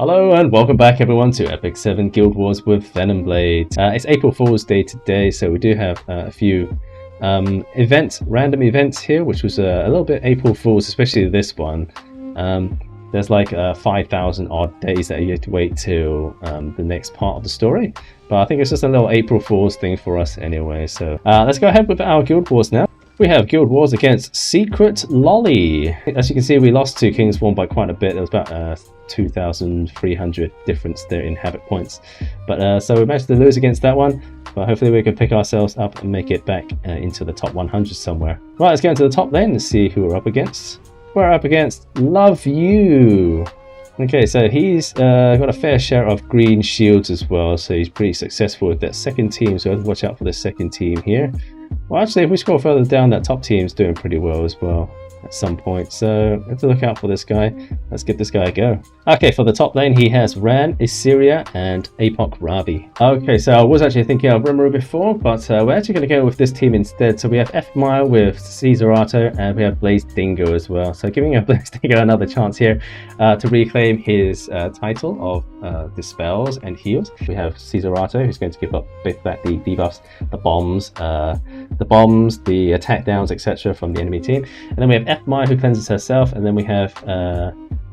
Hello and welcome back everyone to Epic 7 Guild Wars with VenomBlade. It's April Fool's Day today, so we do have a few random events here, which was a little bit April Fool's, especially this one. There's like 5,000 odd days that you have to wait till the next part of the story. But I think it's just a little April Fool's thing for us anyway. So let's go ahead with our Guild Wars now. We have Guild Wars against SecretLoli. As you can see, we lost to Kingspawn by quite a bit. There was about 2,300 difference there in habit points. But so we managed to lose against that one. But hopefully we can pick ourselves up and make it back into the top 100 somewhere. Right, let's go into the top lane and see who we're up against. We're up against Love You. Okay, so he's got a fair share of green shields as well. So he's pretty successful with that second team. So watch out for the second team here. Well, actually, if we scroll further down, that top team's doing pretty well as well at some point. So we have to look out for this guy. Let's give this guy a go. Okay, for the top lane, he has Ran, Issyria, and Apoc Ravi. Okay, so I was actually thinking of Rimuru before, but we're actually going to go with this team instead. So we have F-Mile with Cesarato, and we have Blaze Dingo as well. So giving Blaze Dingo another chance here to reclaim his title of Dispels and Heals. We have Cesarato, who's going to give up both back the debuffs, the bombs, the attack downs, etc. from the enemy team. And then we have F-Mile, who cleanses herself, and then we have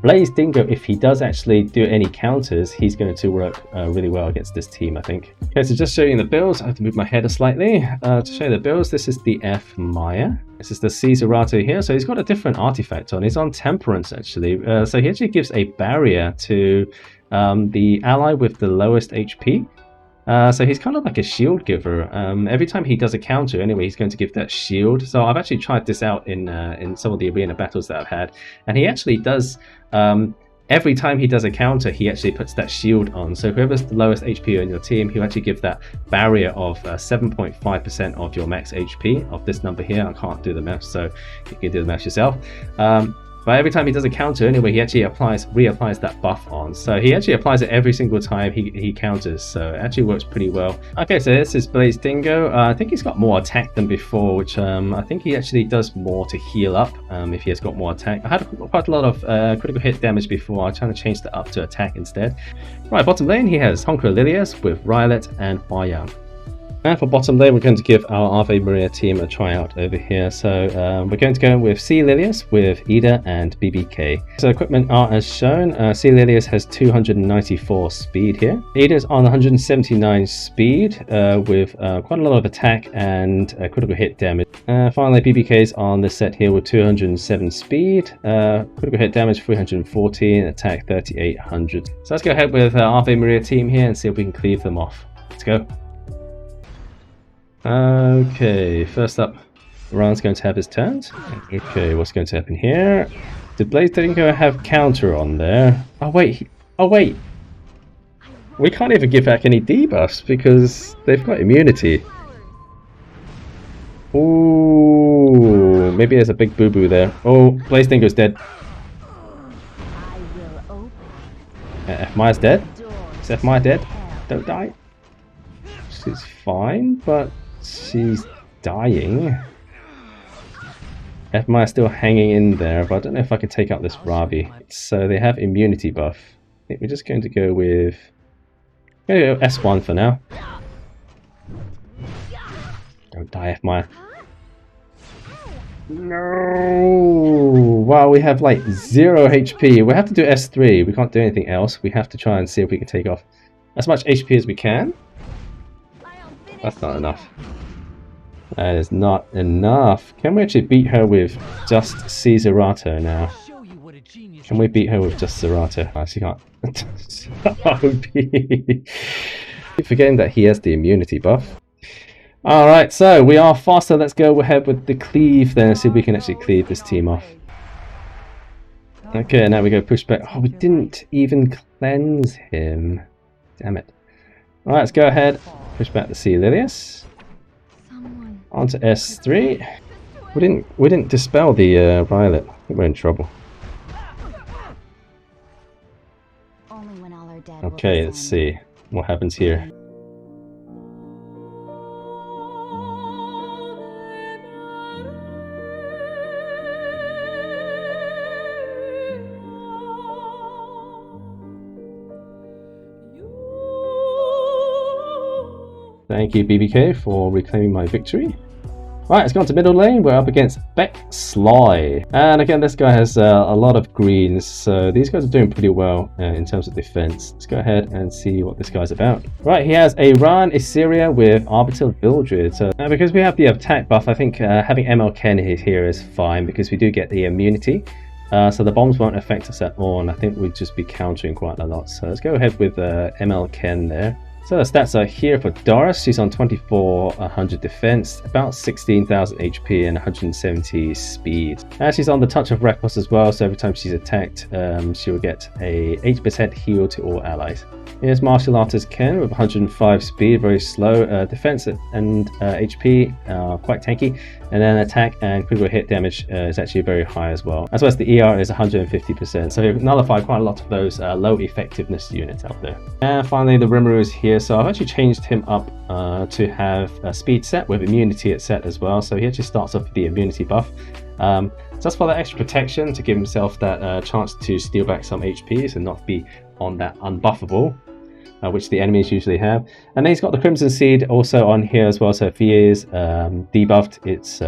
Blaze Dingo. If he does actually do any counters, he's going to work really well against this team, I think. Okay, so just showing the builds, I have to move my header slightly to show you the builds. This is the F-Maya. This is the Cesarato here. So he's got a different artifact on. He's on Temperance, actually. So he actually gives a barrier to the ally with the lowest HP. So he's kind of like a shield giver. Every time he does a counter, anyway, he's going to give that shield. So I've actually tried this out in some of the arena battles that I've had, and he actually does. Every time he does a counter, he actually puts that shield on. So whoever's the lowest HP on your team, he'll actually give that barrier of 7.5% of your max HP of this number here. I can't do the math, so you can do the math yourself. But every time he does a counter, anyway, he actually reapplies that buff on. So he actually applies it every single time he counters. So it actually works pretty well. Okay, so this is Blaze Dingo. I think he's got more attack than before, which I think he actually does more to heal up if he has got more attack. I had quite a lot of critical hit damage before. I'm trying to change that up to attack instead. Right, bottom lane, he has Honker Lilias with Rylet and Huayang. And for bottom lane, we're going to give our Ave Maria team a tryout over here. So we're going to go with C. Lilias with Ida and BBK. So equipment are as shown. C. Lilias has 294 speed here. Ida is on 179 speed with quite a lot of attack and critical hit damage. Finally, BBK is on the set here with 207 speed, critical hit damage 314, attack 3800. So let's go ahead with our Ave Maria team here and see if we can cleave them off. Let's go. Okay, first up, Ran's going to have his turns. Okay, what's going to happen here? Did Blaze Dingo have counter on there? Oh wait, we can't even give back any debuffs because they've got immunity. Ooh, maybe there's a big boo-boo there. Oh, Blaze Dingo's dead. F-Maya's dead? Is F-Maya dead? Don't die. She's fine, but she's dying. F-Maya's still hanging in there, but I don't know if I can take out this Ravi. So they have immunity buff. I think we're just going to go with... I'm going to go S1 for now. Don't die, F-Maya. No! Wow, we have like 0 HP. We have to do S3. We can't do anything else. We have to try and see if we can take off as much HP as we can. That's not enough. That is not enough. Can we actually beat her with just Cesarato now? Can we beat her with just Cesarato? I actually can't. Keep forgetting that he has the immunity buff. Alright, so we are faster. Let's go ahead with the cleave then and see if we can actually cleave this team off. Okay, now we go push back. Oh, we didn't even cleanse him. Damn it. Alright, let's go ahead. Push back the C. Lilias. Onto S3. We didn't dispel the Violet. I think we're in trouble. Okay, let's see what happens here. Thank you, BBK, for reclaiming my victory. Right, let's go on to middle lane. We're up against Sly. And again, this guy has a lot of greens, so these guys are doing pretty well in terms of defense. Let's go ahead and see what this guy's about. Right, he has a Ran Issyria with Arbiter Vildred. So because we have the attack buff, I think having ML Ken here is fine because we do get the immunity. So the bombs won't affect us at all, and I think we'd just be countering quite a lot. So let's go ahead with ML Ken there. So the stats are here for Doris. She's on 2400 defense, about 16,000 HP and 170 speed. And she's on the Touch of Reckless as well, so every time she's attacked, she will get a 8% heal to all allies. Here's Martial Artist Ken with 105 speed, very slow. Defense and HP quite tanky, and then attack and critical hit damage is actually very high as well. As well as the ER is 150%, so we've nullified quite a lot of those low effectiveness units out there. And finally, the Rimuru is here. So I've actually changed him up to have a speed set with immunity at set as well. So he actually starts off with the immunity buff. Just for that extra protection to give himself that chance to steal back some HPs and not be on that unbuffable, which the enemies usually have. And then he's got the Crimson Seed also on here as well. So if he is debuffed, it's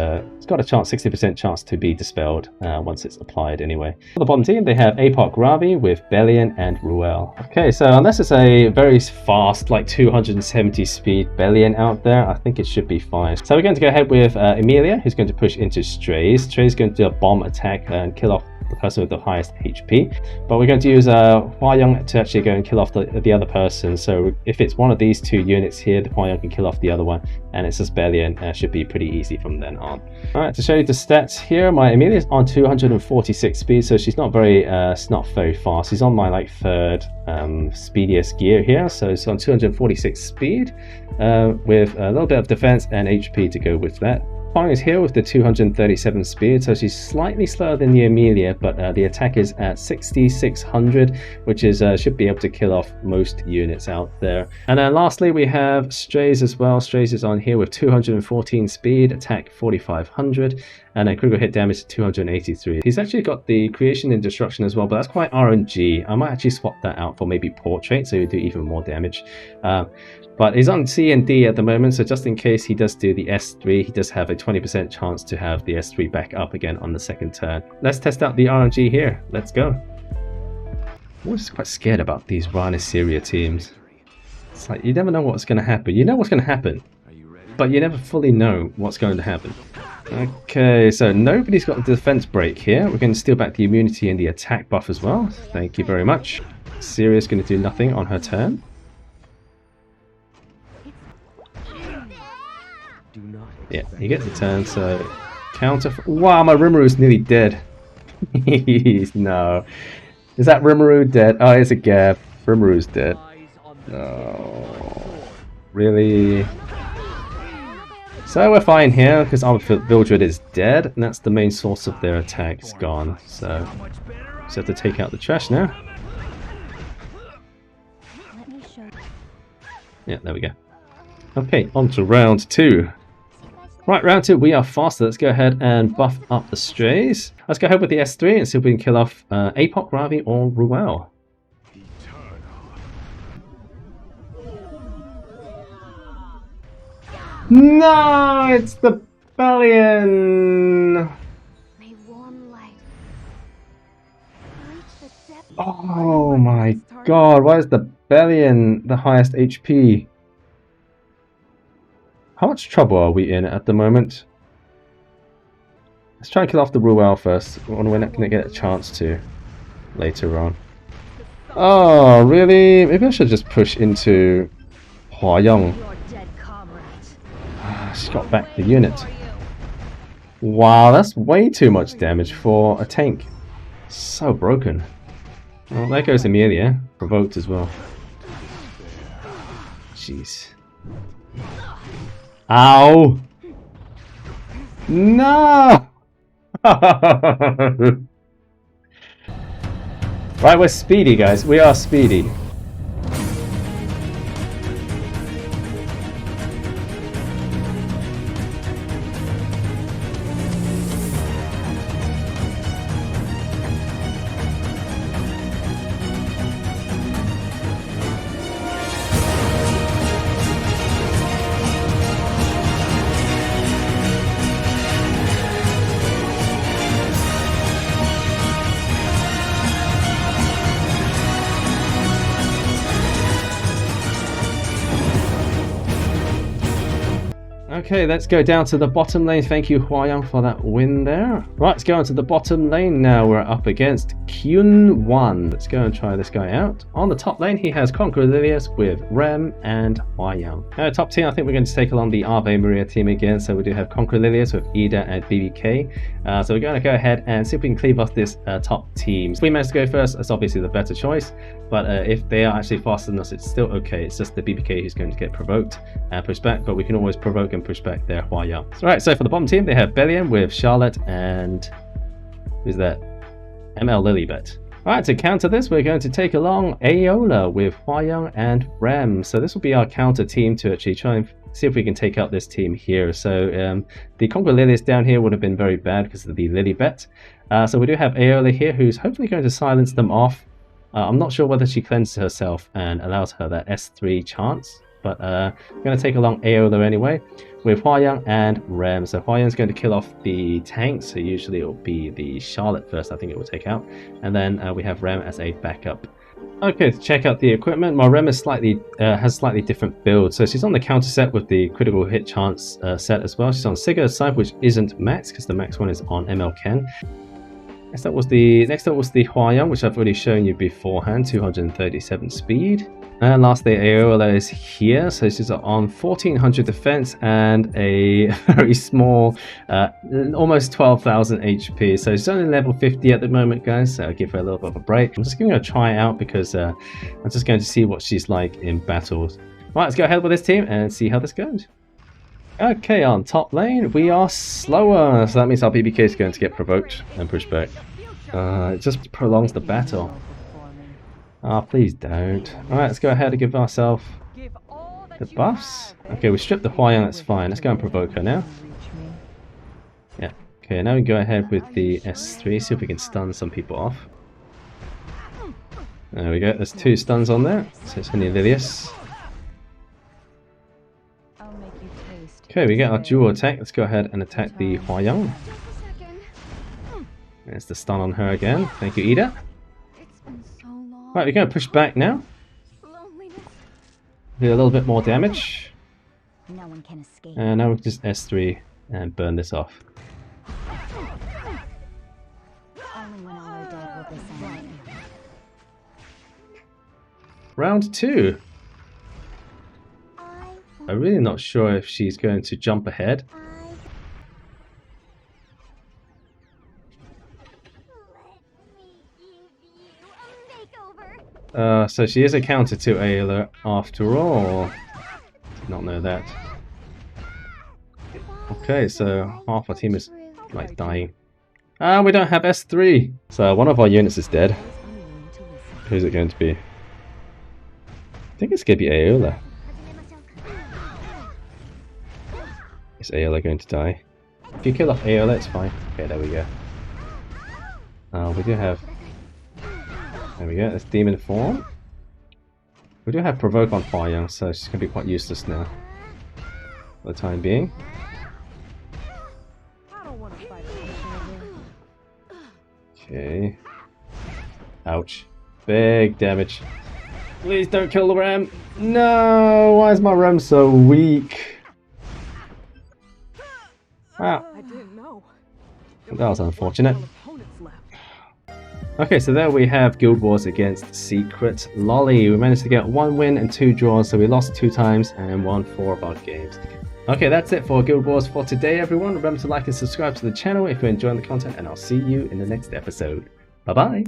got a chance, 60% chance to be dispelled once it's applied anyway. For the bottom team, they have Apoc Ravi with Bellion and Ruel. Okay, so unless it's a very fast, like 270 speed Bellion out there, I think it should be fine. So we're going to go ahead with Emilia, who's going to push into Strays. Strays going to do a bomb attack and kill off the person with the highest HP, but we're going to use Hua-Young to actually go and kill off the other person. So if it's one of these two units here, the Hua-Young can kill off the other one, and it's just Bellion. Should be pretty easy from then on. Alright, to show you the stats here, my Emilia's on 246 speed, so she's not very fast. She's on my like third speediest gear here, so it's on 246 speed with a little bit of defense and HP to go with that. Fang is here with the 237 speed, so she's slightly slower than the Emilia, but the attack is at 6600, which is should be able to kill off most units out there. And then lastly, we have Strays as well. Strays is on here with 214 speed, attack 4500, and a critical hit damage 283. He's actually got the creation and destruction as well, but that's quite RNG. I might actually swap that out for maybe portrait, so you do even more damage. But he's on C and D at the moment, so just in case he does do the S3, he does have a 20% chance to have the S3 back up again on the second turn. Let's test out the RNG here. Let's go. I'm just quite scared about these Ran Issyria teams. It's like you never know what's going to happen. You know what's going to happen, but you never fully know what's going to happen. Okay, so nobody's got the defense break here. We're going to steal back the immunity and the attack buff as well. Thank you very much. Syria's going to do nothing on her turn. Yeah, he gets the turn, so counter. Wow, my Rimuru's nearly dead. No. Is that Rimuru dead? Oh, it's a Gab. Rimuru's dead. No. Really? So we're fine here because our Vildred is dead, and that's the main source of their attack. It's gone. So just have to take out the trash now. Yeah, there we go. Okay, on to round 2. Right, round 2, we are faster. Let's go ahead and buff up the Strays. Let's go ahead with the S3 and see if we can kill off Apoc, Ravi, or Ruel. No, it's the Bellion. Oh my god, why is the Bellion the highest HP? How much trouble are we in at the moment? Let's try and kill off the Ruel first. We're not going to get a chance to later on. Oh, really? Maybe I should just push into Hua-Young. She's got back the unit. Wow, that's way too much damage for a tank. So broken. Well, there goes Emilia. Provoked as well. Jeez. Ow! No! Right, we're speedy, guys. We are speedy. Okay, let's go down to the bottom lane. Thank you, Huayang, for that win there. Right, let's go into the bottom lane now. We're up against Kyun1. Let's go and try this guy out. On the top lane, he has cleaves with Rem and Huayang. Now, top team, I think we're going to take along the Ave Maria team again. So we do have cleaves with Ida and BBK. So we're going to go ahead and see if we can cleave off this top team. If we manage to go first, that's obviously the better choice. But if they are actually faster than us, it's still okay. It's just the BBK who's going to get provoked and pushed back. But we can always provoke and push back their Huayang. Alright, so for the bottom team, they have Bellion with Charlotte and who's that? ML Lilybet. Alright, to counter this, we're going to take along Aola with Huayang and Rem. So this will be our counter team to actually try and see if we can take out this team here. So the cleaves down here would have been very bad because of the Lilybet. So we do have Aola here who's hopefully going to silence them off. I'm not sure whether she cleanses herself and allows her that S3 chance. But I'm going to take along Aola anyway with Huayang and Rem. So Huayang's going to kill off the tanks. So usually it will be the Charlotte first, I think it will take out. And then we have Rem as a backup. Okay, to check out the equipment, my Rem is has slightly different build. So she's on the counter set with the critical hit chance set as well. She's on Sigurd side, which isn't max because the max one is on ML Ken. Next up was the Huayang, which I've already shown you beforehand, 237 speed. And lastly, Aola is here, so she's on 1400 defense and a very small, almost 12,000 HP. So she's only level 50 at the moment, guys, so I'll give her a little bit of a break. I'm just going to try it out because I'm just going to see what she's like in battles. Right, let's go ahead with this team and see how this goes. Okay, on top lane, we are slower, so that means our BBK is going to get provoked and pushed back. It just prolongs the battle. Ah, please don't. Alright, let's go ahead and give ourselves the buffs. Okay, we stripped the Huayang, that's fine. Let's go and provoke her now. Yeah, okay, now we go ahead with the S3, see if we can stun some people off. There we go, there's 2 stuns on there, so it's only Lilius. Okay, we get our dual attack. Let's go ahead and attack the Huayang. There's the stun on her again. Thank you, Ida. Right, we're going to push back now. Do a little bit more damage. And now we can just S3 and burn this off. Round 2. I'm really not sure if she's going to jump ahead. So she is a counter to Aola after all. Did not know that. Okay, so half our team is like dying. We don't have S3. So one of our units is dead. Who's it going to be? I think it's going to be Aola. Is Aola going to die? If you kill off Aola, it's fine. Okay, there we go. We do have... There we go, that's Demon Form. We do have Provoke on Huayang, so she's going to be quite useless now. For the time being. Okay. Ouch. Big damage. Please don't kill the Rem! No! Why is my Rem so weak? Wow. That was unfortunate. Okay, so there we have Guild Wars against SecretLoli. We managed to get 1 win and 2 draws, so we lost 2 times and won 4 of our games. Okay, that's it for Guild Wars for today, everyone. Remember to like and subscribe to the channel if you're enjoying the content, and I'll see you in the next episode. Bye-bye!